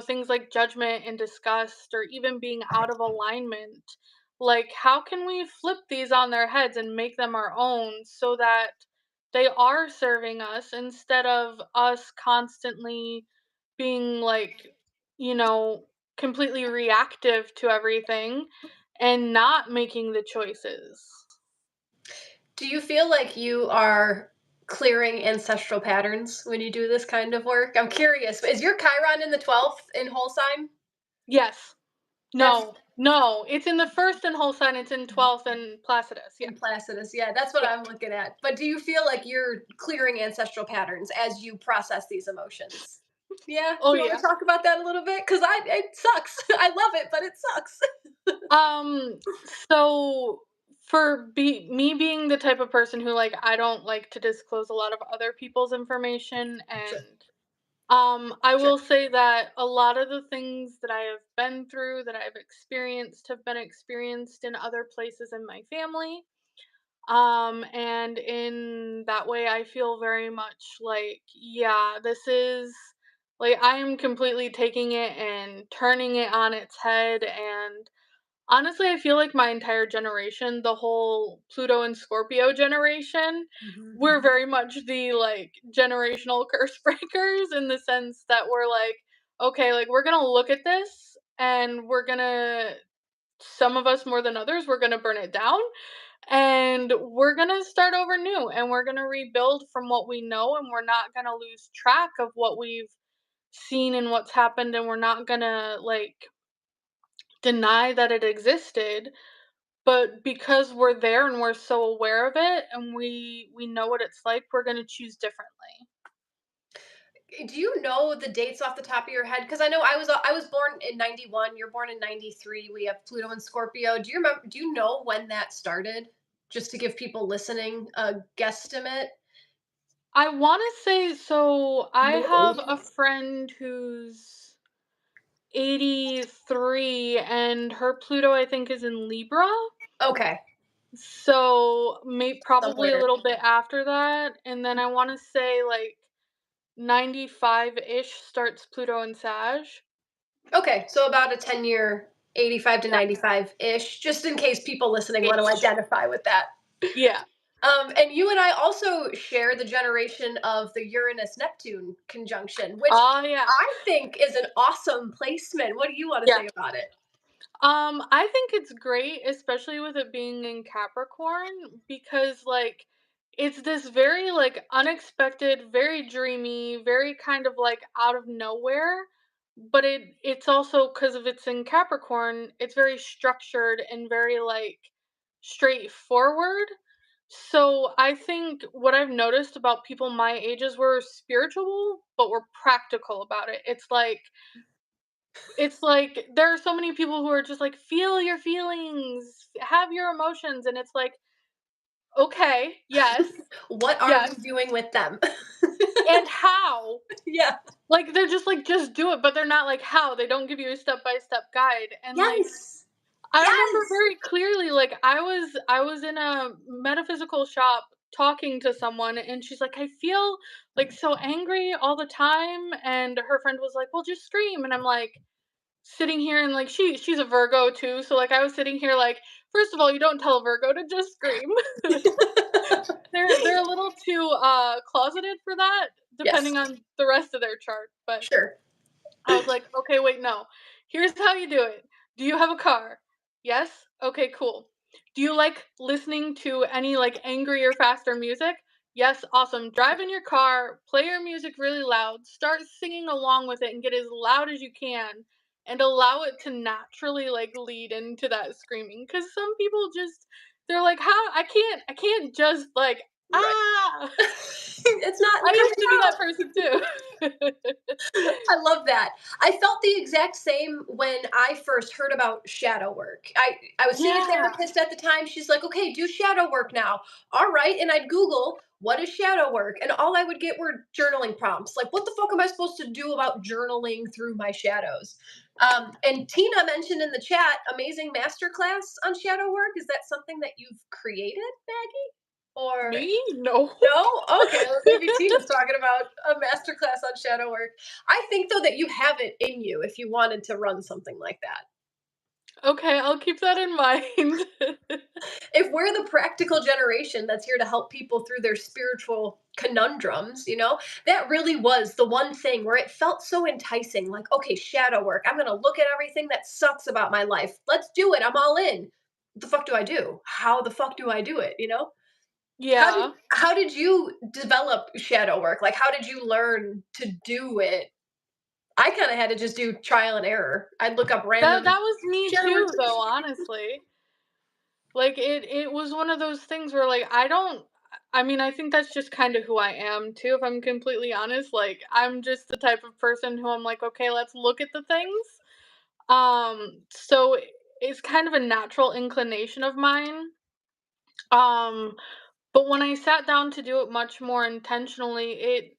Speaker 2: things like judgment and disgust or even being out of alignment? Like, how can we flip these on their heads and make them our own so that they are serving us instead of us constantly being like, you know, completely reactive to everything and not making the choices.
Speaker 1: Do you feel like you are clearing ancestral patterns when you do this kind of work? I'm curious. Is your Chiron in the 12th in whole sign?
Speaker 2: Yes.
Speaker 1: That's
Speaker 2: No. No. It's in the first and whole sign. It's in 12th and Placidus. Yeah.
Speaker 1: in Placidus. Yeah, that's what
Speaker 2: Yeah.
Speaker 1: I'm looking at. But do you feel like you're clearing ancestral patterns as you process these emotions? Yeah,
Speaker 2: Oh
Speaker 1: you want
Speaker 2: yeah.
Speaker 1: to talk about that a little bit? Because it sucks. I love it, but it sucks.
Speaker 2: Um so for me being the type of person who like I don't like to disclose a lot of other people's information
Speaker 1: Sure,
Speaker 2: and I
Speaker 1: sure.
Speaker 2: will say that a lot of the things that I have been through, that I've experienced, have been experienced in other places in my family. And in that way, I feel very much like, yeah, this is like I am completely taking it and turning it on its head. And honestly, I feel like my entire generation, the whole Pluto and Scorpio generation,
Speaker 1: Mhm.
Speaker 2: we're very much the like generational curse breakers in the sense that we're like, okay, like we're gonna look at this and we're gonna, some of us more than others, we're gonna burn it down and we're gonna start over new and we're gonna rebuild from what we know and we're not gonna lose track of what we've seen and what's happened and we're not gonna like deny that it existed, but because we're there and we're so aware of it and we know what it's like, we're gonna choose differently.
Speaker 1: Do you know the dates off the top of your head? Because I know I was born in 91. You're born in 93. We have Pluto and Scorpio. Do you remember? Do you know when that started? Just to give people listening a guesstimate.
Speaker 2: I wanna say so I have a friend who's 83 and her Pluto I think is in Libra.
Speaker 1: Okay,
Speaker 2: So probably a
Speaker 1: somewhere.
Speaker 2: little bit after that. And then I wanna say like 95-ish starts Pluto and Sag.
Speaker 1: Okay, so about a 10-year, 85 to
Speaker 2: Yeah.
Speaker 1: 95 ish. Just in case people listening want to
Speaker 2: Ish.
Speaker 1: identify with that.
Speaker 2: Yeah.
Speaker 1: And you and I also share the generation of the Uranus Neptune conjunction, which
Speaker 2: Oh yeah.
Speaker 1: I think is an awesome placement. What do you want to
Speaker 2: Yeah.
Speaker 1: say about it?
Speaker 2: I think it's great, especially with it being in Capricorn, because like it's this very like unexpected, very dreamy, very kind of like out of nowhere. But it's also because of it's in Capricorn, it's very structured and very like straightforward. So I think what I've noticed about people my age is we're spiritual, but we're practical about it. It's like there are so many people who are just like, "Feel your feelings, have your emotions," and it's like, "Okay, yes,
Speaker 1: What are we
Speaker 2: yes,
Speaker 1: doing with them?
Speaker 2: and how?"
Speaker 1: Yeah.
Speaker 2: Like, they're just like, "Just do it," but they're not like, "How?" They don't give you a step-by-step guide, and, like,
Speaker 1: Yes.
Speaker 2: I remember
Speaker 1: Yes.
Speaker 2: very clearly, like, I was in a metaphysical shop talking to someone, and she's like, "I feel, like, so angry all the time," and her friend was like, "Well, just scream," and I'm like, sitting here and like she's a Virgo too, so like I was sitting here like, first of all, you don't tell a Virgo to just scream. They're a little too closeted for that,
Speaker 1: Yes.
Speaker 2: depending on the rest of their chart. But
Speaker 1: Sure.
Speaker 2: I was like, "Okay, wait, no. Here's how you do it. Do you have a car? Yes? Okay, cool. Do you like listening to any like angry or faster music? Yes, awesome. Drive in your car, play your music really loud, start singing along with it and get as loud as you can and allow it to naturally like lead into that screaming cuz some people just they're like, "How I can't just like
Speaker 1: Right.
Speaker 2: Ah!
Speaker 1: It's not
Speaker 2: I used
Speaker 1: coming
Speaker 2: to be that
Speaker 1: out.
Speaker 2: person too.
Speaker 1: I love that. I felt the exact same when I first heard about shadow work. I was seeing a
Speaker 2: Yeah,
Speaker 1: therapist at the time. She's like, "Okay, do shadow work now." All right, and I'd Google what is shadow work, and all I would get were journaling prompts. Like, what the fuck am I supposed to do about journaling through my shadows? And Tina mentioned in the chat, amazing masterclass on shadow work. Is that something that you've created, Maggie? Or
Speaker 2: me? No.
Speaker 1: no? Okay, well, maybe Tina's talking about a masterclass on shadow work. I think though that you have it in you if you wanted to run something like that.
Speaker 2: Okay, I'll keep that in mind.
Speaker 1: If we're the practical generation that's here to help people through their spiritual conundrums, that really was the one thing where it felt so enticing. Like, okay, shadow work. I'm going to look at everything that sucks about my life. Let's do it. I'm all in. What the fuck do I do? How the fuck do I do it? How did
Speaker 2: Yeah.
Speaker 1: how did you develop shadow work? Like, how did you learn to do it? I kinda had to just do trial and error. I'd look up
Speaker 2: That
Speaker 1: random
Speaker 2: was me
Speaker 1: shadow work
Speaker 2: too though,
Speaker 1: tips.
Speaker 2: honestly. Like it was one of those things where like I mean, I think that's just kind of who I am too, if I'm completely honest. Like I'm just the type of person who I'm like, okay, let's look at the things. So it's kind of a natural inclination of mine. Um, but when I sat down to do it much more intentionally, it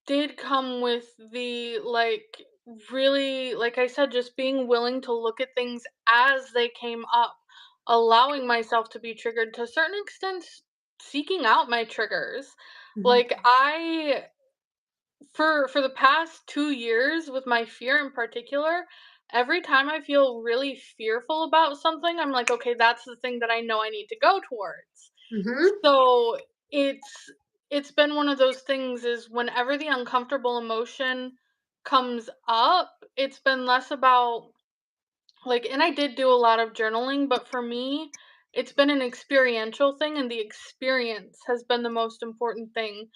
Speaker 2: did come with the like really, like I said, just being willing to look at things as they came up, allowing myself to be triggered to a certain extent, seeking out my triggers.
Speaker 1: Mhm,
Speaker 2: Like I for the past 2 years with my fear in particular, every time I feel really fearful about something, I'm like, okay, that's the thing that I know I need to go towards.
Speaker 1: mhm,
Speaker 2: So it's it's been one of those things is whenever the uncomfortable emotion comes up, it's been less about like, and I did do a lot of journaling, but for me, it's been an experiential thing and the experience has been the most important thing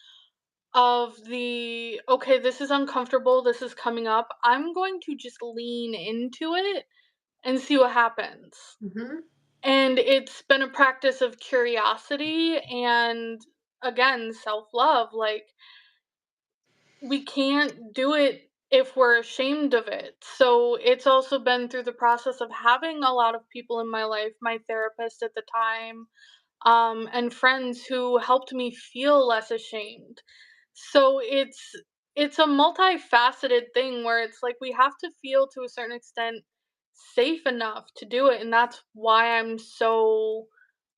Speaker 2: of the okay, this is uncomfortable, this is coming up. I'm going to just lean into it and see what happens.
Speaker 1: mhm.
Speaker 2: And it's been a practice of curiosity and again, self-love. Like we can't do it if we're ashamed of it. So it's also been through the process of having a lot of people in my life, my therapist at the time, and friends who helped me feel less ashamed. So it's a multifaceted thing where it's like we have to feel to a certain extent safe enough to do it, and that's why I'm so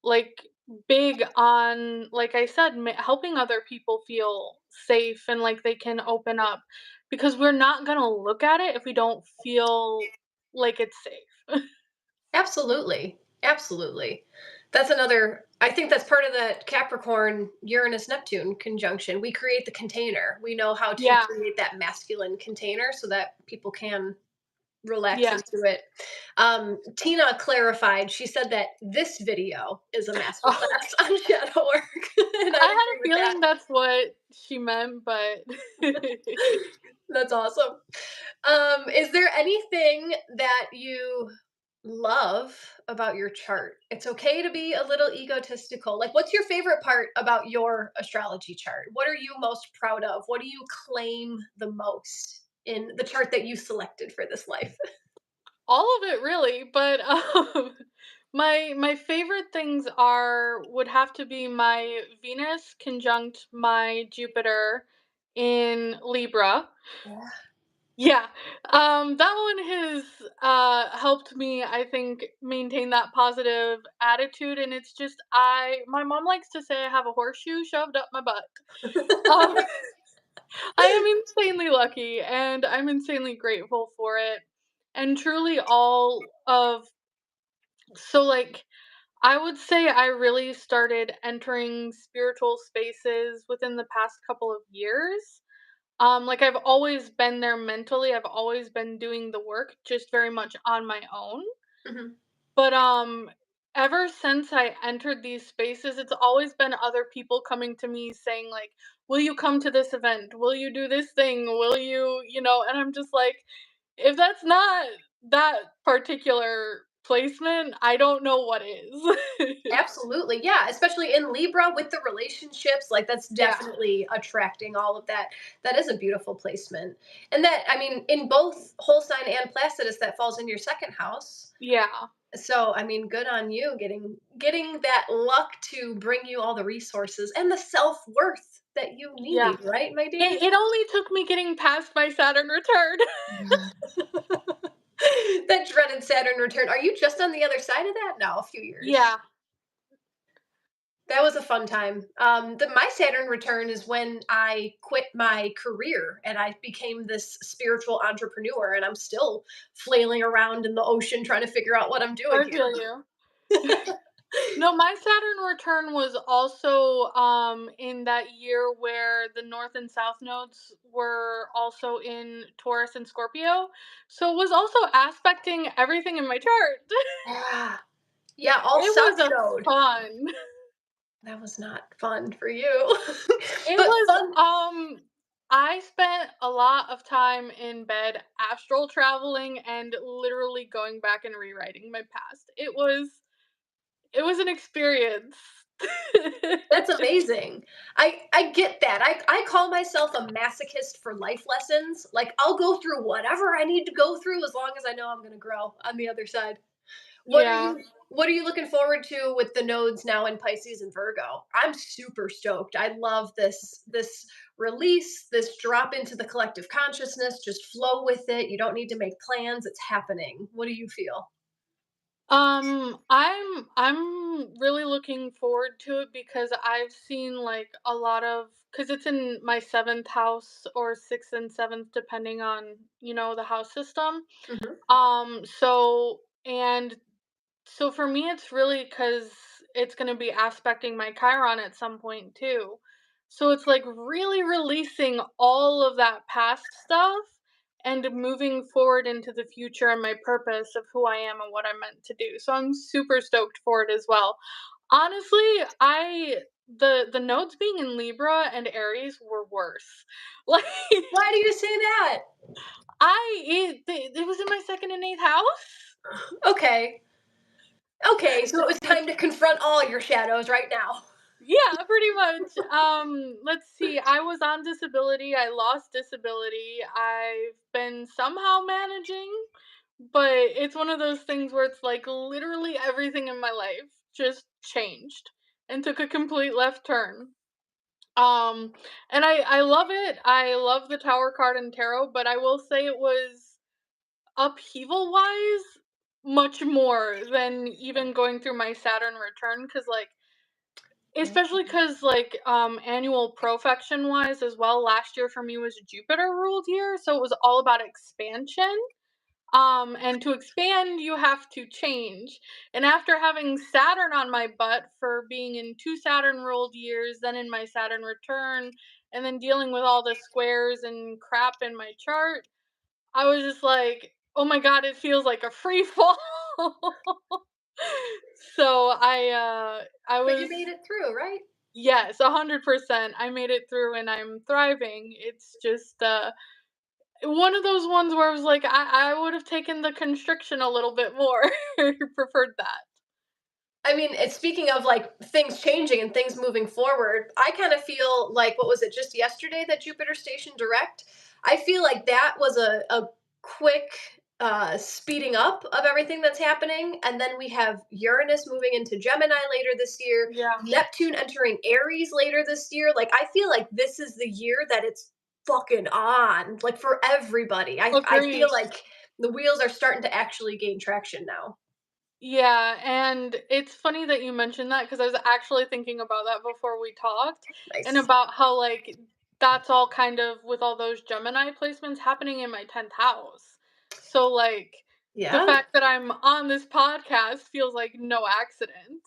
Speaker 2: like big on like I said helping other people feel safe and like they can open up because we're not going to look at it if we don't feel like it's safe.
Speaker 1: Absolutely, absolutely. That's another I think that's part of that Capricorn Uranus Neptune conjunction. We create the container. We know how to
Speaker 2: Yeah.
Speaker 1: create that masculine container so that people can relax
Speaker 2: Yes.
Speaker 1: into it. Tina clarified, she said that this video is a
Speaker 2: Oh,
Speaker 1: masterclass on shadow work, and
Speaker 2: I
Speaker 1: I
Speaker 2: had
Speaker 1: agree
Speaker 2: a
Speaker 1: with that.
Speaker 2: feeling that's what she meant, but
Speaker 1: That's awesome. Is there anything that you love about your chart? It's okay to be a little egotistical. Like, what's your favorite part about your astrology chart? What are you most proud of? What do you claim the most in the chart that you selected for this life?
Speaker 2: all of it really, but my favorite things are would have to be my Venus conjunct my Jupiter in Libra.
Speaker 1: Yeah.
Speaker 2: Yeah. That one has helped me I think maintain that positive attitude and it's just I my mom likes to say I have a horseshoe shoved up my butt. Um I am insanely lucky and I'm insanely grateful for it. And truly all of so like I would say I really started entering spiritual spaces within the past couple of years. Like I've always been there mentally. I've always been doing the work just very much on my own.
Speaker 1: Mhm.
Speaker 2: But ever since I entered these spaces, it's always been other people coming to me saying like, "Will you come to this event? Will you do this thing? Will you, you know?" And I'm just like, if that's not that particular placement, I don't know what is.
Speaker 1: Absolutely. Yeah, especially in Libra with the relationships, like that's
Speaker 2: Yeah.
Speaker 1: definitely attracting all of that. That is a beautiful placement. And that, I mean, in both whole sign and Placidus, that falls in your second house.
Speaker 2: Yeah.
Speaker 1: So, I mean, good on you getting that luck to bring you all the resources and the self-worth that you
Speaker 2: Yeah.
Speaker 1: need, right, my dear?
Speaker 2: It only took me getting past my Saturn return.
Speaker 1: That dreaded Saturn return. Are you just on the other side of that? No, a few years.
Speaker 2: Yeah.
Speaker 1: That was a fun time. My Saturn return is when I quit my career and I became this spiritual entrepreneur, and I'm still flailing around in the ocean trying to figure out what I'm doing
Speaker 2: I
Speaker 1: here.
Speaker 2: feel you. No, my Saturn return was also in that year where the North and South nodes were also in Taurus and Scorpio. So it was also aspecting everything in my chart.
Speaker 1: Yeah, yeah, all
Speaker 2: It
Speaker 1: South
Speaker 2: was a
Speaker 1: Node.
Speaker 2: fun.
Speaker 1: That was not fun for you,
Speaker 2: It
Speaker 1: but
Speaker 2: was
Speaker 1: fun.
Speaker 2: I spent a lot of time in bed astral traveling and literally going back and rewriting my past. It was an experience.
Speaker 1: That's amazing. I get that. I call myself a masochist for life lessons. Like I'll go through whatever I need to go through as long as I know I'm going to grow on the other side. What are
Speaker 2: Yeah.
Speaker 1: you what are you looking forward to with the nodes now in Pisces and Virgo? I'm super stoked. I love this release, this drop into the collective consciousness, just flow with it. You don't need to make plans. It's happening. What do you feel?
Speaker 2: I'm really looking forward to it because I've seen like a lot of because it's in my seventh house or sixth and seventh, depending on the house system.
Speaker 1: Mhm.
Speaker 2: So for me, it's really because it's going to be aspecting my Chiron at some point too. So it's like really releasing all of that past stuff and moving forward into the future and my purpose of who I am and what I'm meant to do. So I'm super stoked for it as well. Honestly, the nodes being in Libra and Aries were worse. Like
Speaker 1: Why do you say that?
Speaker 2: it was in my second and eighth house.
Speaker 1: Okay. Okay, so it was time to confront all your shadows right now.
Speaker 2: Yeah, pretty much. Let's see. I was on disability. I lost disability. I've been somehow managing, but it's one of those things where it's like literally everything in my life just changed and took a complete left turn. Um, and I love it. I love the Tower card in tarot, but I will say it was upheaval wise much more than even going through my Saturn return because like especially because, like, annual profection-wise as well, last year for me was a Jupiter-ruled year, so it was all about expansion, and to expand, you have to change, and after having Saturn on my butt for being in 2 Saturn-ruled years, then in my Saturn return, and then dealing with all the squares and crap in my chart, I was just like, "Oh my god, it feels like a free fall." So I
Speaker 1: But you
Speaker 2: was
Speaker 1: made it through, right?
Speaker 2: Yes, 100%. I made it through and I'm thriving. It's just one of those ones where I was like, I would have taken the constriction a little bit more. Preferred that.
Speaker 1: I mean, it's speaking of like things changing and things moving forward, I kind of feel like what was it just yesterday that Jupiter Station Direct? I feel like that was a quick speeding up of everything that's happening. And then we have Uranus moving into Gemini later this year,
Speaker 2: Yeah.
Speaker 1: Neptune entering Aries later this year. Like, I feel like this is the year that it's fucking on, like for everybody. I feel
Speaker 2: Agreed.
Speaker 1: like the wheels are starting to actually gain traction now.
Speaker 2: Yeah, and it's funny that you mentioned that because I was actually thinking about that before we talked and
Speaker 1: Nice.
Speaker 2: about how like that's all kind of with all those Gemini placements happening in my 10th house. So like the
Speaker 1: Yeah.
Speaker 2: fact that I'm on this podcast feels like no accident.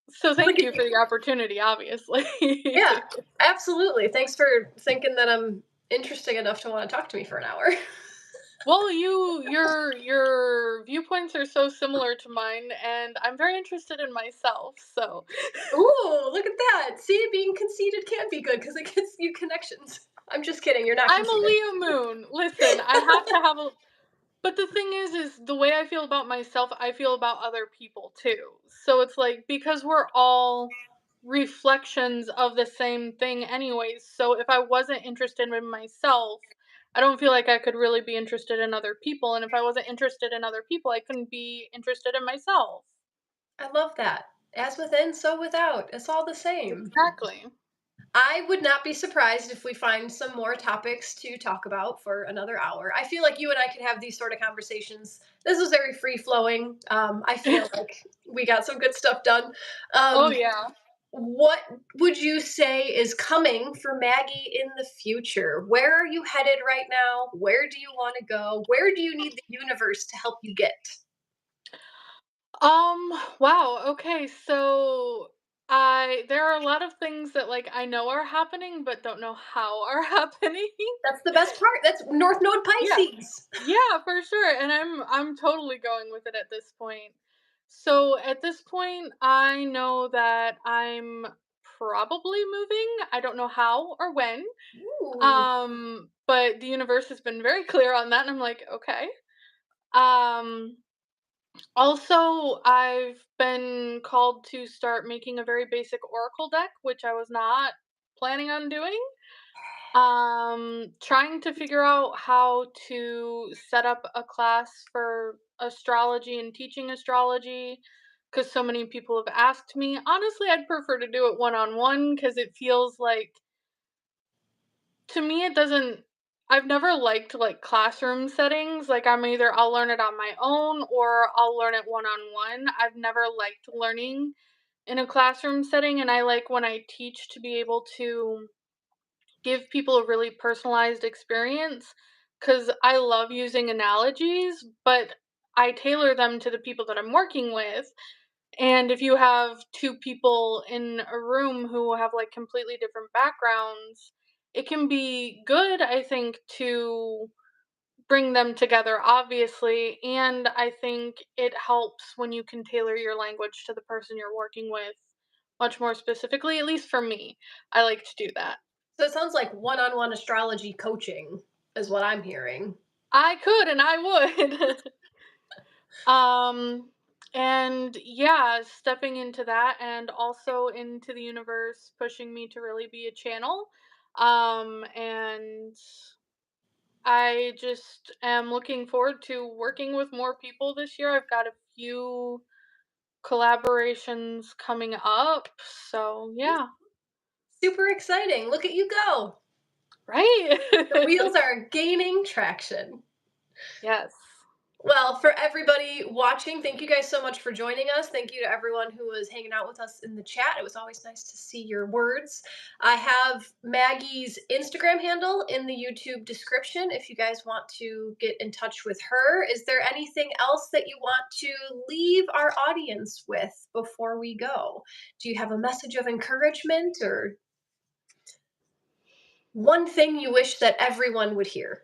Speaker 2: So
Speaker 1: Look
Speaker 2: thank
Speaker 1: at
Speaker 2: you for
Speaker 1: you.
Speaker 2: the opportunity, obviously.
Speaker 1: Yeah, absolutely. Thanks for thinking that I'm interesting enough to want to talk to me for an hour.
Speaker 2: Well, your viewpoints are so similar to mine, and I'm very interested in myself. So
Speaker 1: Ooh, look at that. See, being conceited can be good because it gets you connections. I'm just kidding. You're not
Speaker 2: I'm a
Speaker 1: conceited.
Speaker 2: Leo moon. Listen, I have to have a But the thing is the way I feel about myself, I feel about other people too. So it's like because we're all reflections of the same thing anyways. So if I wasn't interested in myself, I don't feel like I could really be interested in other people. And if I wasn't interested in other people, I couldn't be interested in myself.
Speaker 1: I love that. As within, so without. It's all the same.
Speaker 2: Exactly.
Speaker 1: I would not be surprised if we find some more topics to talk about for another hour. I feel like you and I could have these sort of conversations. This was very free flowing. I feel like we got some good stuff done.
Speaker 2: Oh
Speaker 1: Um,
Speaker 2: yeah.
Speaker 1: what would you say is coming for Maggie in the future? Where are you headed right now? Where do you want to go? Where do you need the universe to help you get?
Speaker 2: Wow, okay, so I there are a lot of things that like I know are happening but don't know how are happening.
Speaker 1: That's the best part. That's North Node
Speaker 2: Yeah.
Speaker 1: Pisces.
Speaker 2: Yeah, for sure. And I'm totally going with it at this point. So at this point, I know that I'm probably moving. I don't know how or when.
Speaker 1: Ooh.
Speaker 2: But the universe has been very clear on that and I'm like, okay. Um Also, I've been called to start making a very basic oracle deck, which I was not planning on doing. Trying to figure out how to set up a class for astrology and teaching astrology because so many people have asked me. Honestly, I'd prefer to do it one on one because it feels like, to me, it doesn't. I've never liked like classroom settings. Like, I'll learn it on my own or I'll learn it one on one. I've never liked learning in a classroom setting, and I like when I teach to be able to give people a really personalized experience because I love using analogies, but I tailor them to the people that I'm working with. And if you have two people in a room who have like completely different backgrounds, it can be good, I think, to bring them together, obviously. And I think it helps when you can tailor your language to the person you're working with much more specifically, at least for me. I like to do that.
Speaker 1: So it sounds like one-on-one astrology coaching is what I'm hearing.
Speaker 2: I could and I would. um and yeah, stepping into that and also into the universe pushing me to really be a channel. And I just am looking forward to working with more people this year. I've got a few collaborations coming up. So, yeah.
Speaker 1: Super exciting. Look at you go.
Speaker 2: Right?
Speaker 1: The wheels are gaining traction.
Speaker 2: Yes.
Speaker 1: Well, for everybody watching, thank you guys so much for joining us. Thank you to everyone who was hanging out with us in the chat. It was always nice to see your words. I have Maggie's Instagram handle in the YouTube description if you guys want to get in touch with her. Is there anything else that you want to leave our audience with before we go? Do you have a message of encouragement or one thing you wish that everyone would hear?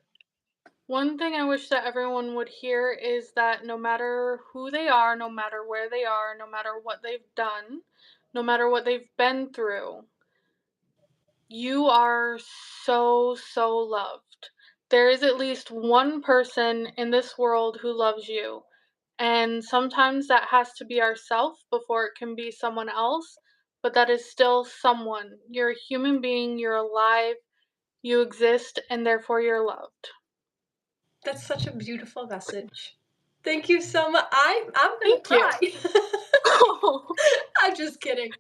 Speaker 2: One thing I wish that everyone would hear is that no matter who they are, no matter where they are, no matter what they've done, no matter what they've been through, you are so, so loved. There is at least one person in this world who loves you. And sometimes that has to be ourself before it can be someone else, but that is still someone. You're a human being, you're alive, you exist, and therefore you're loved.
Speaker 1: That's such a beautiful message. Thank you so much. I'm gonna
Speaker 2: Thank you.
Speaker 1: cry. I'm just kidding.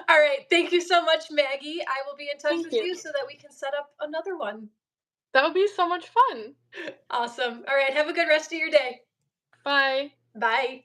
Speaker 1: All right. Thank you so much, Maggie. I will be in touch
Speaker 2: Thank
Speaker 1: with
Speaker 2: you.
Speaker 1: you so that we can set up another one.
Speaker 2: That would be so much fun.
Speaker 1: Awesome. All right. Have a good rest of your day.
Speaker 2: Bye.
Speaker 1: Bye.